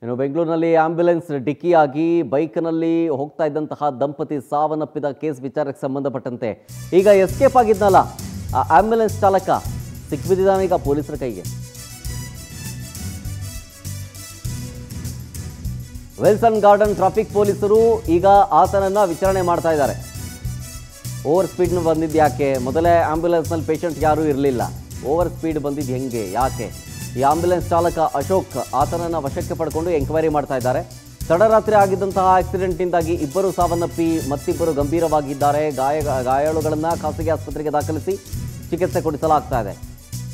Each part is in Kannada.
ಇನ್ನು ಬೆಂಗಳೂರಿನಲ್ಲಿ ಆಂಬ್ಯುಲೆನ್ಸ್ ಡಿಕ್ಕಿಯಾಗಿ ಬೈಕ್ನಲ್ಲಿ ಹೋಗ್ತಾ ಇದ್ದಂತಹ ದಂಪತಿ ಸಾವನ್ನಪ್ಪಿದ ಕೇಸ್ ವಿಚಾರಕ್ಕೆ ಸಂಬಂಧಪಟ್ಟಂತೆ ಈಗ ಎಸ್ಕೇಪ್ ಆಗಿದ್ನಲ್ಲ ಆ ಆಂಬ್ಯುಲೆನ್ಸ್ ಚಾಲಕ ಸಿಕ್ಕಿಬಿದ್ದಿದ್ದಾನೆ ಈಗ ಪೊಲೀಸರ ಕೈಗೆ. ವಿಲ್ಸನ್ ಗಾರ್ಡನ್ ಟ್ರಾಫಿಕ್ ಪೊಲೀಸರು ಈಗ ಆತನನ್ನ ವಿಚಾರಣೆ ಮಾಡ್ತಾ ಇದ್ದಾರೆ. ಓವರ್ ಸ್ಪೀಡ್ ಬಂದಿದ್ದು ಯಾಕೆ? ಮೊದಲೇ ಆಂಬ್ಯುಲೆನ್ಸ್ನಲ್ಲಿ ಪೇಷಂಟ್ ಯಾರೂ ಇರಲಿಲ್ಲ. ಓವರ್ ಸ್ಪೀಡ್ ಬಂದಿದ್ದು ಹೆಂಗೆ, ಯಾಕೆ? ಈ ಆಂಬ್ಯುಲೆನ್ಸ್ ಚಾಲಕ ಅಶೋಕ್ ಆತನನ್ನು ವಶಕ್ಕೆ ಪಡ್ಕೊಂಡು ಎಂಕ್ವೈರಿ ಮಾಡ್ತಾ ಇದ್ದಾರೆ. ತಡರಾತ್ರಿ ಆಗಿದ್ದಂತಹ ಆಕ್ಸಿಡೆಂಟ್ನಿಂದಾಗಿ ಇಬ್ಬರು ಸಾವನ್ನಪ್ಪಿ ಮತ್ತಿಬ್ಬರು ಗಂಭೀರವಾಗಿದ್ದಾರೆ. ಗಾಯಾಳುಗಳನ್ನು ಖಾಸಗಿ ಆಸ್ಪತ್ರೆಗೆ ದಾಖಲಿಸಿ ಚಿಕಿತ್ಸೆ ಕೊಡಿಸಲಾಗ್ತಾ ಇದೆ.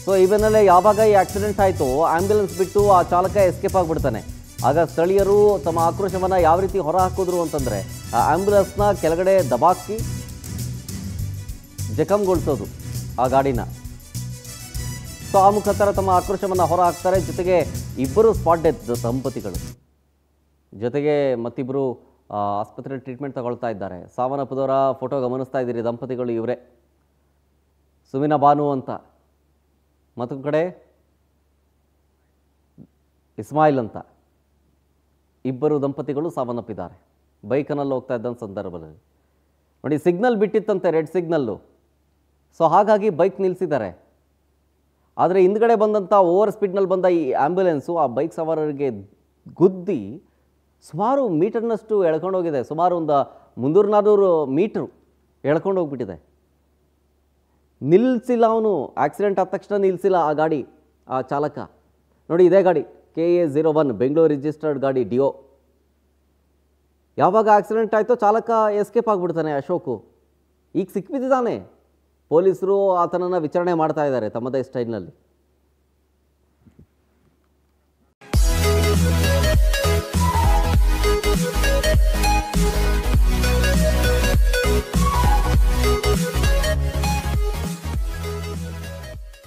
ಸೊ ಇವನಲ್ಲೇ ಯಾವಾಗ ಈ ಆಕ್ಸಿಡೆಂಟ್ ಆಯಿತು ಆಂಬ್ಯುಲೆನ್ಸ್ ಬಿಟ್ಟು ಆ ಚಾಲಕ ಎಸ್ಕೇಪ್ ಆಗಿಬಿಡ್ತಾನೆ. ಆಗ ಸ್ಥಳೀಯರು ತಮ್ಮ ಆಕ್ರೋಶವನ್ನು ಯಾವ ರೀತಿ ಹೊರ ಹಾಕಿದ್ರು ಅಂತಂದರೆ ಆ ಆಂಬ್ಯುಲೆನ್ಸ್ನ ಕೆಳಗಡೆ ದಬಾಕಿ ಜಖಂಗೊಳಿಸೋದು ಆ ಗಾಡಿನ. ಸೊ ಆ ಮುಖಾಂತರ ತಮ್ಮ ಆಕ್ರೋಶವನ್ನು ಹೊರ ಹಾಕ್ತಾರೆ. ಜೊತೆಗೆ ಇಬ್ಬರು ಸ್ಪಾಟ್ ಡೆತ್ ದಂಪತಿಗಳು, ಜೊತೆಗೆ ಮತ್ತಿಬ್ಬರು ಆಸ್ಪತ್ರೆ ಟ್ರೀಟ್ಮೆಂಟ್ ತಗೊಳ್ತಾ ಇದ್ದಾರೆ. ಸಾವನ್ನಪ್ಪದವರ ಫೋಟೋ ಗಮನಿಸ್ತಾ ಇದ್ದೀರಿ. ದಂಪತಿಗಳು ಇವರೇ, ಸುಮಿನಾ ಬಾನು ಅಂತ, ಮತ್ತೊಂದು ಕಡೆ ಇಸ್ಮಾಯಿಲ್ ಅಂತ. ಇಬ್ಬರು ದಂಪತಿಗಳು ಸಾವನ್ನಪ್ಪಿದ್ದಾರೆ ಬೈಕ್ನಲ್ಲಿ ಹೋಗ್ತಾ ಇದ್ದಂಥ ಸಂದರ್ಭದಲ್ಲಿ. ನೋಡಿ, ಸಿಗ್ನಲ್ ಬಿಟ್ಟಿತ್ತಂತೆ, ರೆಡ್ ಸಿಗ್ನಲ್ಲು. ಸೊ ಹಾಗಾಗಿ ಬೈಕ್ ನಿಲ್ಲಿಸಿದ್ದಾರೆ. ಆದರೆ ಹಿಂದ್ಗಡೆ ಬಂದಂಥ ಓವರ್ ಸ್ಪೀಡ್ನಲ್ಲಿ ಬಂದ ಈ ಆ್ಯಂಬುಲೆನ್ಸು ಆ ಬೈಕ್ ಸವಾರರಿಗೆ ಗುದ್ದಿ ಸುಮಾರು ಮೀಟರ್ನಷ್ಟು ಎಳ್ಕೊಂಡೋಗಿದೆ. ಸುಮಾರು ಒಂದು 300-400 ಮೀಟ್ರು ಎಳ್ಕೊಂಡು ಹೋಗ್ಬಿಟ್ಟಿದೆ. ನಿಲ್ಲಿಸಿಲ್ಲ ಅವನು. ಆಕ್ಸಿಡೆಂಟ್ ಆದ ತಕ್ಷಣ ನಿಲ್ಲಿಸಿಲ್ಲ ಆ ಗಾಡಿ, ಆ ಚಾಲಕ. ನೋಡಿ, ಇದೇ ಗಾಡಿ KA01 ಬೆಂಗಳೂರು ರಿಜಿಸ್ಟರ್ಡ್ ಗಾಡಿ ಡಿಯೋ. ಯಾವಾಗ ಆಕ್ಸಿಡೆಂಟ್ ಆಯಿತೋ ಚಾಲಕ ಎಸ್ಕೇಪ್ ಆಗಿಬಿಡ್ತಾನೆ ಅಶೋಕು. ಈಗ ಸಿಕ್ಕಿಬಿದ್ದಿದ್ದಾನೆ. ಪೊಲೀಸರು ಆತನನ್ನು ವಿಚಾರಣೆ ಮಾಡ್ತಾ ಇದ್ದಾರೆ ತಮ್ಮದೇ ಸ್ಟೈಲ್ನಲ್ಲಿ.